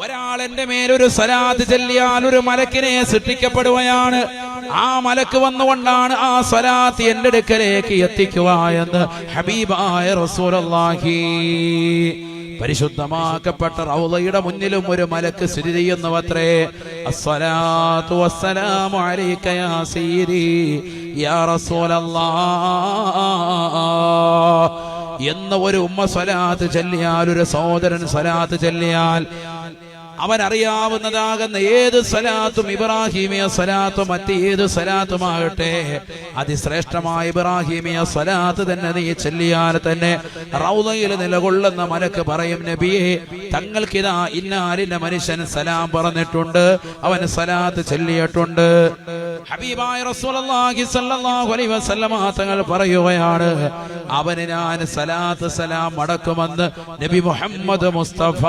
ഒരാൾ എന്റെ മേലൊരു സ്വലാത്ത് ചൊല്ലിയാൽ ഒരു മലക്കിനെ സൃഷ്ടിക്കപ്പെടുകയാണ്. ആ മലക്ക് വന്നുകൊണ്ടാണ് ആ സ്വലാത്ത് എന്റെ അടുക്കലേക്ക് എത്തിക്കുക എന്ന് ഹബീബായ റസൂലുള്ളാഹി. പരിശുദ്ധമാക്കപ്പെട്ട റൗളയുടെ മുന്നിലും ഒരു മലക്ക് സ്ഥിതി ചെയ്യുന്നുവത്രേ. അസ്സലാത്തു വസ്സലാമു അലൈക യാ സയ്യിദി യാ റസൂലല്ലാഹ് എന്ന ഒരു ഉമ്മ സ്വലാത്ത് ചൊല്ലിയാൽ, ഒരു സഹോദരൻ സ്വലാത്ത് ചൊല്ലിയാൽ, അവനറിയാവുന്നതാകുന്ന ഏത് സ്വലാത്തും, ഇബ്രാഹിമിയ സ്വലാത്തും മറ്റേത് സ്വലാത്തുമാകട്ടെ, അതിശ്രേഷ്ഠമായ ഇബ്രാഹിമിയ സ്വലാത്ത് തന്നെ നീ ചൊല്ലിയാൽ തന്നെ റൗളയിൽ നിലകൊള്ളുന്ന മലക്ക് പറയും, നബിയെ തങ്ങൾക്കിതാ ഇന്നാലിന്റെ മനുഷ്യൻ സലാം പറഞ്ഞിട്ടുണ്ട്, അവൻ സ്വലാത്ത് ചൊല്ലിയിട്ടുണ്ട്. ഹബീബായ റസൂലുള്ളാഹി സ്വല്ലല്ലാഹു അലൈഹി വസല്ലമ തങ്ങൾ പറയുകയാണ്, അവന് ഞാൻ സലാത്ത് സലാം മടക്കുമെന്ന് നബി മുഹമ്മദ് മുസ്തഫ.